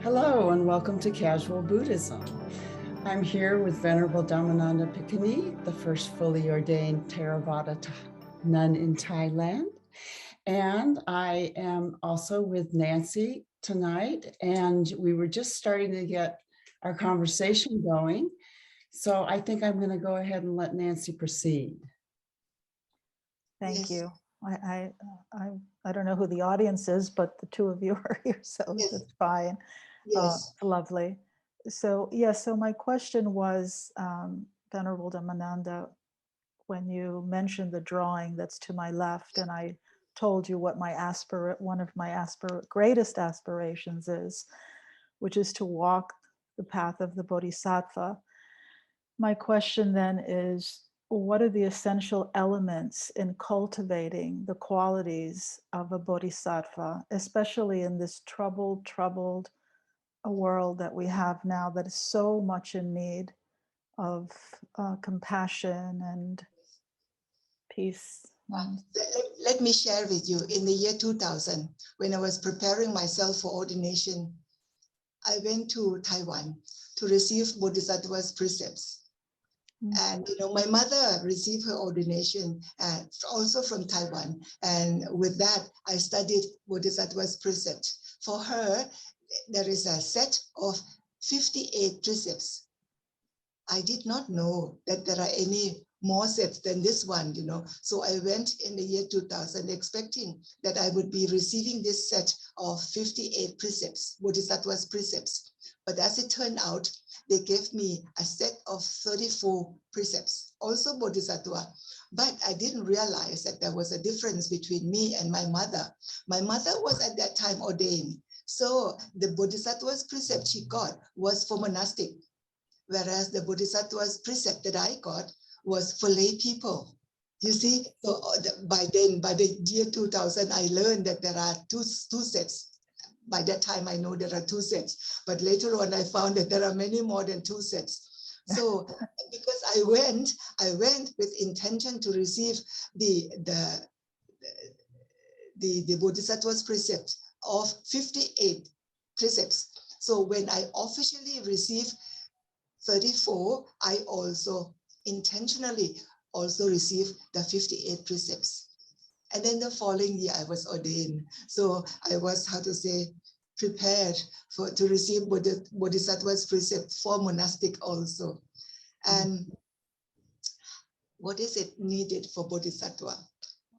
Hello and welcome to Casual Buddhism. I'm here with Venerable Dhammananda Pikani, the first fully ordained Theravada nun in Thailand. And I am also with Nancy tonight, and we were just starting to get our conversation going. So I think I'm going to go ahead and let Nancy proceed. Thank you. I don't know who the audience is, but the two of you are here, so that's fine. Yes. Lovely. So so my question was, Venerable Dhammananda, when you mentioned the drawing that's to my left, and I told you what my one of my greatest aspirations is, which is to walk the path of the Bodhisattva. My question then is, what are the essential elements in cultivating the qualities of a Bodhisattva, especially in this troubled a world that we have now that is so much in need of compassion and peace? Let me share with you, in the year 2000, when I was preparing myself for ordination, I went to Taiwan to receive Bodhisattva's precepts. And my mother received her ordination also from Taiwan. And with that, I studied Bodhisattva's precepts. For her, there is a set of 58 precepts. I did not know that there are any more sets than this one, So I went in the year 2000 expecting that I would be receiving this set of 58 precepts, Bodhisattva's precepts. But as it turned out, they gave me a set of 34 precepts, also Bodhisattva. But I didn't realize that there was a difference between me and my mother. My mother was at that time ordained. So the Bodhisattva's precept she got was for monastic, whereas the Bodhisattva's precept that I got was for lay people. You see, so by the year 2000, I learned that there are two sets. By that time, I know there are two sets, but later on, I found that there are many more than two sets. So, because I went with intention to receive the Bodhisattva's precept of 58 precepts. So when I officially received 34, I also intentionally received the 58 precepts. And then the following year, I was ordained. So I was, prepared to receive Bodhisattva's precept for monastic also. And what is it needed for Bodhisattva?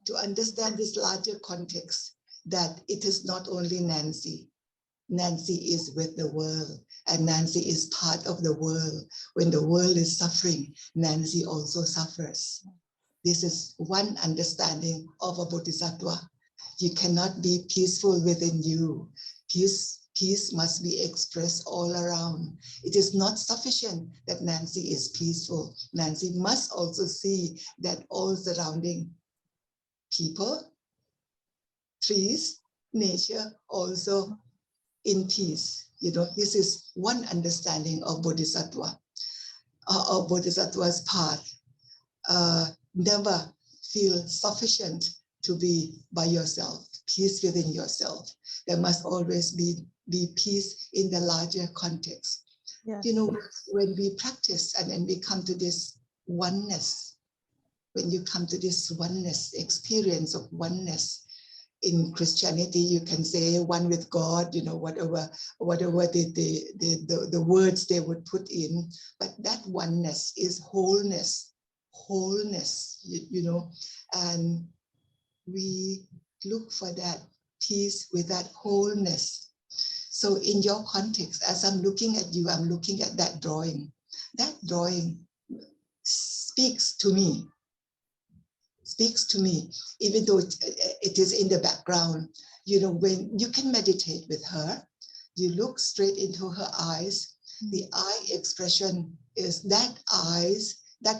To understand this larger context, that it is not only Nancy. Nancy is with the world, and Nancy is part of the world. When the world is suffering, Nancy also suffers. This is one understanding of a Bodhisattva. You cannot be peaceful within you. Peace must be expressed all around. It is not sufficient that Nancy is peaceful. Nancy must also see that all surrounding people, trees, nature also in peace. This is one understanding of Bodhisattva, of Bodhisattva's path. Never feel sufficient to be by yourself, peace within yourself. There must always be peace in the larger context. Yes. When we practice and then we come to this oneness, when you come to this oneness, experience of oneness, in Christianity, you can say one with God, whatever the words they would put in, but that oneness is wholeness, and we look for that peace with that wholeness. So in your context, as I'm looking at you, I'm looking at that drawing. That drawing speaks to me, even though it is in the background. When you can meditate with her, you look straight into her eyes. The eye expression is that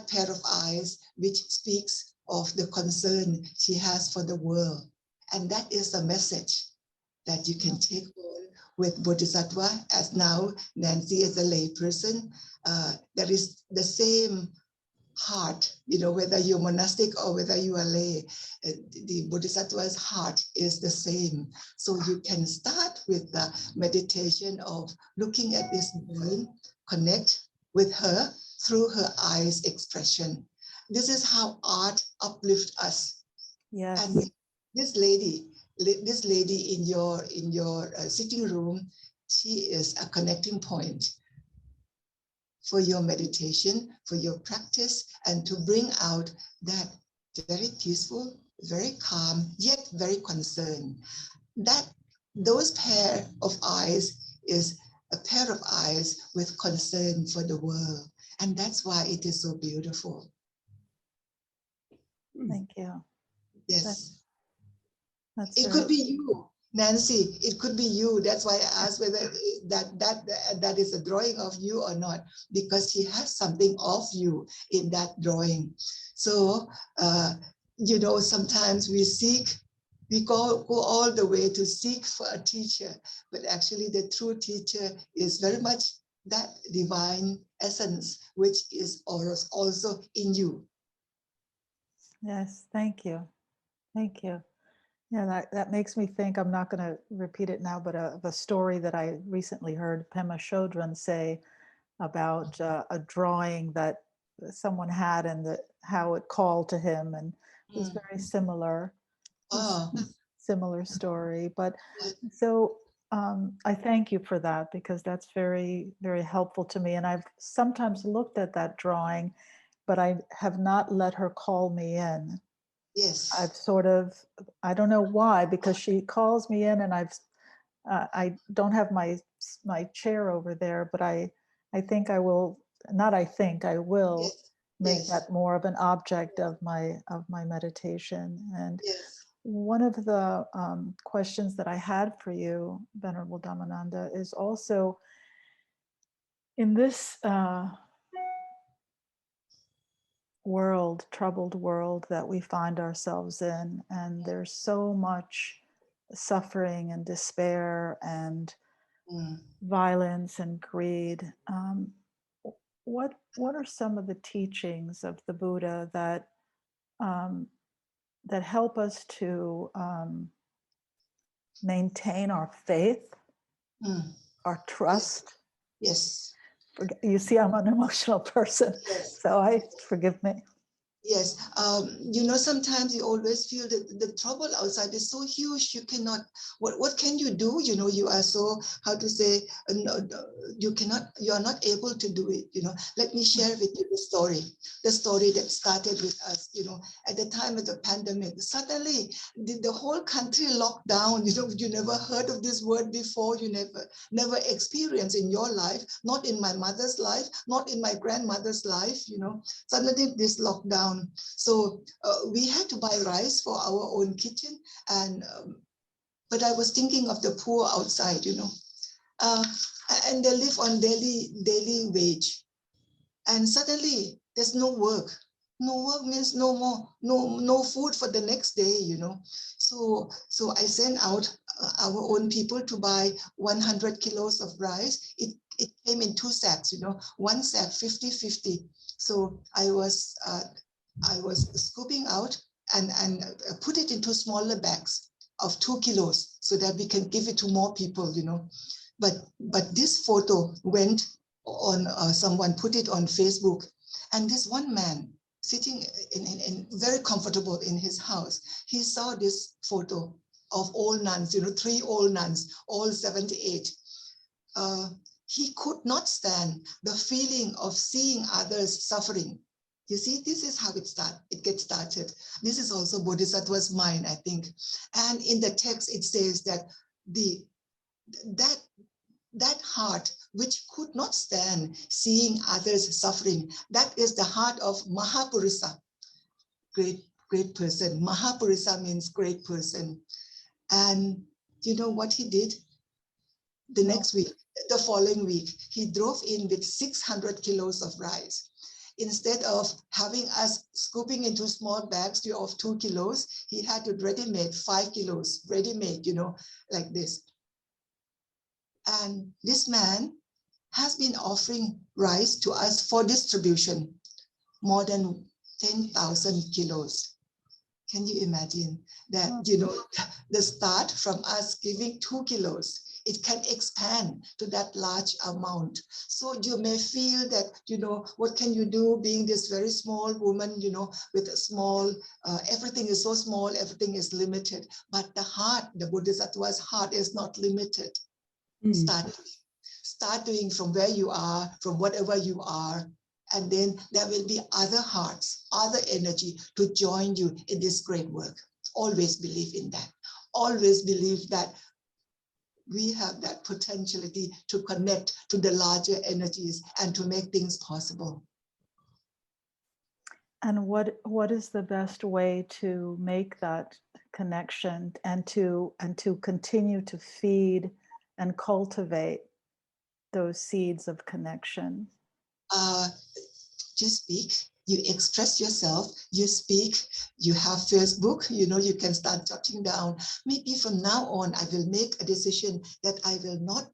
pair of eyes which speaks of the concern she has for the world. And that is a message that you can take on with Bodhisattva. As now Nancy is a lay person, there is the same heart whether you're monastic or whether you are lay, the Bodhisattva's heart is the same. So you can start with the meditation of looking at this woman, connect with her through her eyes expression. This is how art uplifts us. Yes. And this lady in your sitting room, she is a connecting point for your meditation, for your practice, and to bring out that very peaceful, very calm, yet very concerned. Those pair of eyes is a pair of eyes with concern for the world. And that's why it is so beautiful. Thank you. Yes. That's It very... could be you, Nancy. It could be you. That's why I asked whether that is a drawing of you or not, because he has something of you in that drawing. So, sometimes we go all the way to seek for a teacher, but actually the true teacher is very much that divine essence, which is also in you. Yes, thank you. Thank you. Yeah, that makes me think, I'm not going to repeat it now, but of a story that I recently heard Pema Chodron say about a drawing that someone had and how it called to him, and it was very similar. Similar story. But so I thank you for that, because that's very, very helpful to me. And I've sometimes looked at that drawing, but I have not let her call me in. Yes. I've sort of, I don't know why, because she calls me in, and I don't have my chair over there, but I think I will, I will make that more of an object of my meditation. And one of the questions that I had for you, Venerable Dhammananda, is also in this troubled world that we find ourselves in, and there's so much suffering and despair and violence and greed. What are some of the teachings of the Buddha that that help us to maintain our faith, our trust? Yes. You see, I'm an emotional person, so forgive me. Yes, sometimes you always feel that the trouble outside is so huge, you cannot, what can you do? You are so, how to say, you are not able to do it, Let me share with you the story that started with us, at the time of the pandemic. Suddenly, the whole country locked down, you never heard of this word before, you never experienced in your life, not in my mother's life, not in my grandmother's life, Suddenly this lockdown. So we had to buy rice for our own kitchen, but I was thinking of the poor outside, and they live on daily wage, and suddenly there's no work. No work means no food for the next day, So I sent out our own people to buy 100 kilos of rice. It came in 2 sacks, one sack 50-50. So I was scooping out and put it into smaller bags of 2 kilos so that we can give it to more people, But this photo went on, someone put it on Facebook, and this one man sitting in very comfortable in his house, he saw this photo of old nuns, 3 old nuns, all 78. He could not stand the feeling of seeing others suffering. You see, this is how it gets started. This is also Bodhisattva's mind, I think. And in the text, it says that that heart which could not stand seeing others suffering, that is the heart of Mahapurisa, great person. Mahapurisa means great person. And you know what he did? The following week, he drove in with 600 kilos of rice. Instead of having us scooping into small bags of 2 kilos, he had it ready-made, 5 kilos, ready-made, like this. And this man has been offering rice to us for distribution more than 10,000 kilos. Can you imagine that, the start from us giving 2 kilos, it can expand to that large amount. So you may feel that, what can you do being this very small woman, with a small, everything is so small, everything is limited. But the heart, the Bodhisattva's heart is not limited. Start doing from where you are, from whatever you are. And then there will be other hearts, other energy to join you in this great work. Always believe in that. Always believe that we have that potentiality to connect to the larger energies and to make things possible. And what is the best way to make that connection and to continue to feed and cultivate those seeds of connection? Just speak, you express yourself, you speak, you have Facebook, you can start jotting down. Maybe from now on, I will make a decision that I will not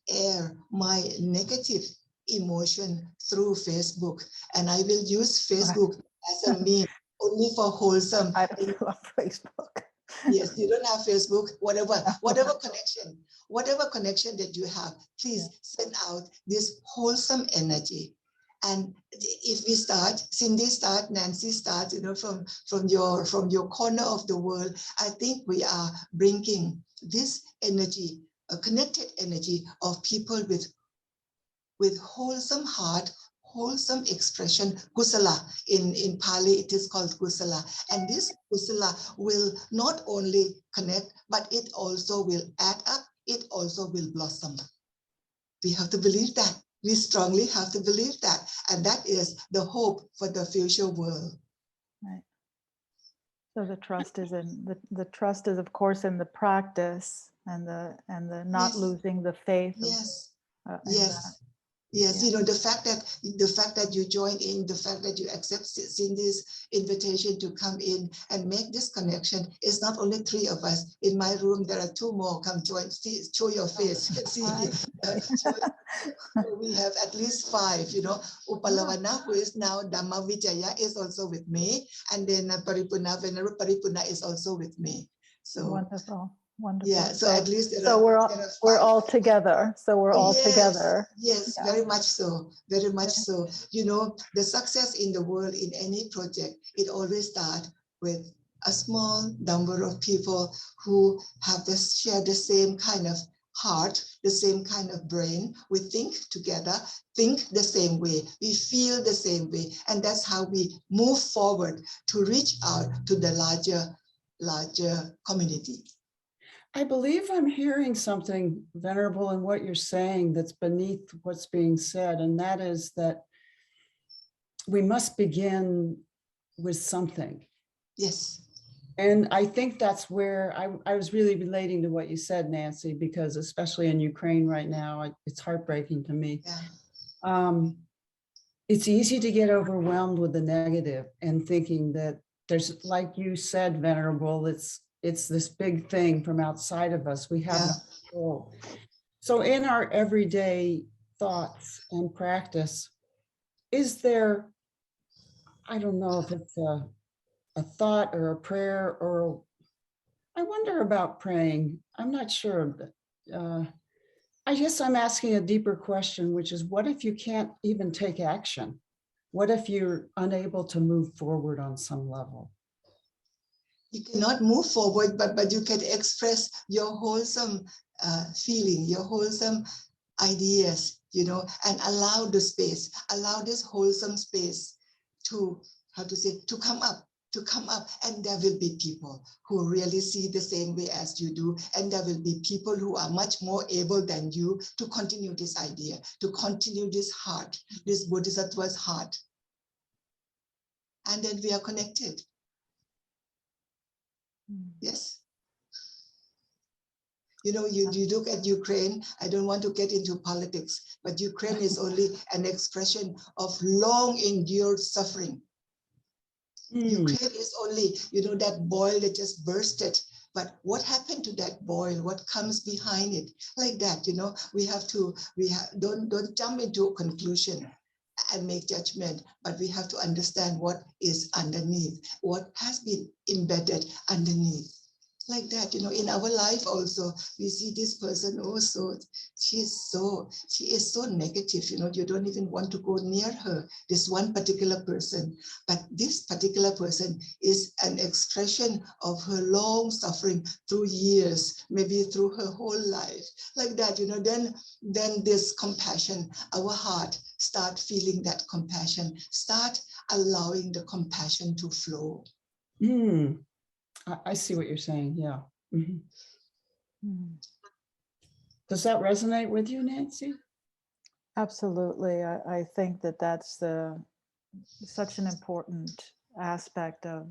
air my negative emotion through Facebook. And I will use Facebook as a means only for wholesome. I don't have Facebook. Yes, you don't have Facebook, whatever connection that you have, please send out this wholesome energy. And if we start, Cindy start, Nancy start, from your corner of the world, I think we are bringing this energy, a connected energy of people with wholesome heart, wholesome expression, kusala. In Pali, it is called kusala. And this kusala will not only connect, but it also will add up, it also will blossom. We have to believe that. We strongly have to believe that. And that is the hope for the future world. Right. So the trust is the trust is, of course, in the practice and the not losing the faith. Yes. Yes. Yes, the fact that you join in, the fact that you accept Cindy's invitation to come in and make this connection is not only 3 of us. In my room, there are 2 more. Come join, show your face. We have at least 5, Upalawana, who is now Dhamma Vijaya, is also with me. And then Paripurna, Venerable Paripurna is also with me. So wonderful. Yeah, so at least we're all together. So we're all together. Yes, yeah. Very much so. Very much so. The success in the world in any project, it always starts with a small number of people who have share the same kind of heart, the same kind of brain. We think together, think the same way, we feel the same way, and that's how we move forward to reach out to the larger community. I believe I'm hearing something, Venerable, in what you're saying that's beneath what's being said, and that is that we must begin with something. Yes. And I think that's where I was really relating to what you said, Nancy, because especially in Ukraine right now, it's heartbreaking to me. Yeah. It's easy to get overwhelmed with the negative and thinking that there's, like you said, Venerable, it's this big thing from outside of us. We have no control. So in our everyday thoughts and practice, is there, I don't know if it's a thought or a prayer, or I wonder about praying. I'm not sure, but I guess I'm asking a deeper question, which is, what if you can't even take action? What if you're unable to move forward on some level? You cannot move forward, but you can express your wholesome feeling, your wholesome ideas, and allow the space, allow this wholesome space to come up, and there will be people who really see the same way as you do, and there will be people who are much more able than you to continue this idea, to continue this heart, this Bodhisattva's heart. And then we are connected. Yes. You look at Ukraine, I don't want to get into politics, but Ukraine is only an expression of long endured suffering. Ukraine is only, that boil that just bursted. But what happened to that boil? What comes behind it? Like that, we don't jump into a conclusion. and make judgment, but we have to understand what is underneath, what has been embedded underneath. Like that, in our life also, we see this person also, she is so negative, you don't even want to go near her, this one particular person. But this particular person is an expression of her long suffering through years, maybe through her whole life. Like that, then this compassion, our heart start feeling that compassion, start allowing the compassion to flow. I see what you're saying. Yeah. Mm-hmm. Mm. Does that resonate with you, Nancy? Absolutely. I think that that's such an important aspect of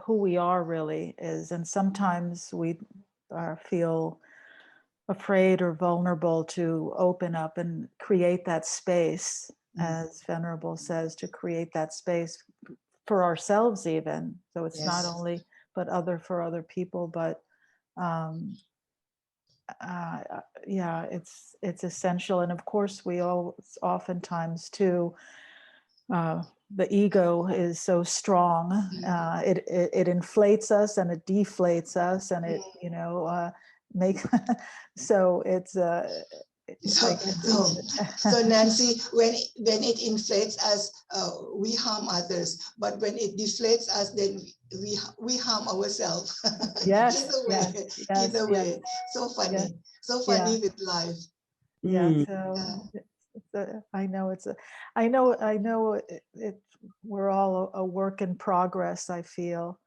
who we are really is. And sometimes we feel afraid or vulnerable to open up and create that space, as Venerable says, to create that space for ourselves even. So it's not only but for other people, but yeah, it's essential. And of course we all oftentimes too, the ego is so strong, it inflates us and it deflates us, and it makes so it's so Nancy, when it inflates us, we harm others, but when it deflates us, then we harm ourselves. Yes, either way. So funny, with life. So I know we're all a work in progress, I feel,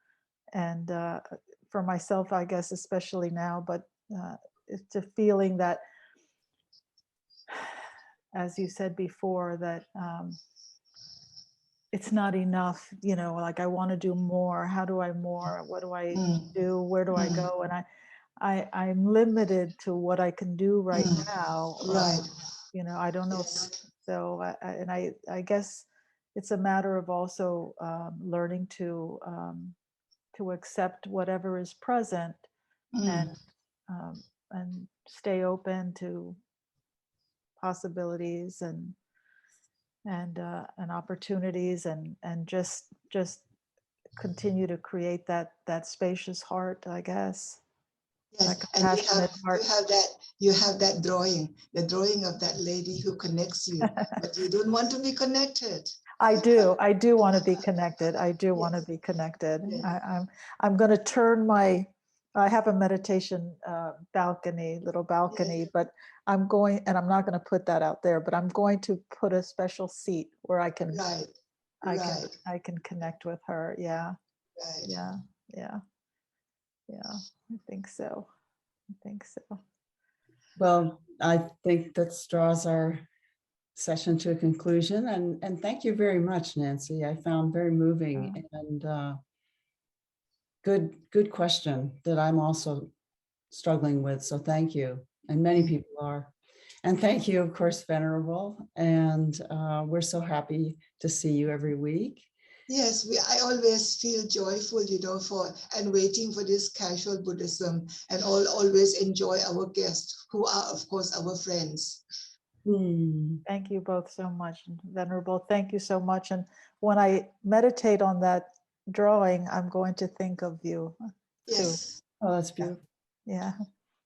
and for myself, I guess, especially now, but it's a feeling that, as you said before, that it's not enough, like I want to do more. How do I more? What do I do? Where do I go? And I'm limited to what I can do right now. Right. I don't know. So, I guess it's a matter of also learning to accept whatever is present, and stay open to possibilities and opportunities, and just continue to create that spacious heart, I guess. Yes, and you have that drawing, the drawing of that lady who connects you, but you don't want to be connected. I do want to be connected. I do want to be connected. Yes. I'm going to turn I have a meditation little balcony, but I'm not going to put that out there, but I'm going to put a special seat where I can, I can connect with her. Yeah. Right. Yeah. I think so. Well, I think that draws our session to a conclusion, and thank you very much, Nancy. I found very moving and good question that I'm also struggling with. So thank you, and many people are. And thank you, of course, Venerable. And we're so happy to see you every week. Yes, I always feel joyful, and waiting for this casual Buddhism, and always enjoy our guests, who are, of course, our friends. Thank you both so much, Venerable. Thank you so much. And when I meditate on that drawing, I'm going to think of you too. Oh, that's beautiful. Yeah.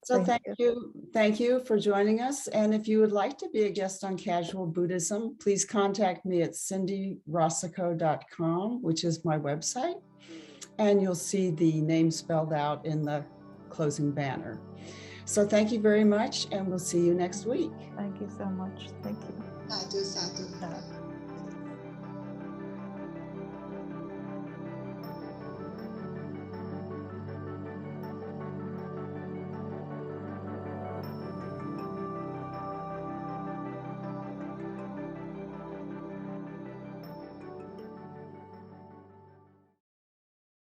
So thank you for joining us. And if you would like to be a guest on Casual Buddhism, please contact me at cindyrasicot.com, which is my website. And you'll see the name spelled out in the closing banner. So thank you very much, and we'll see you next week. Thank you so much. Thank you. Sadhu, sadhu.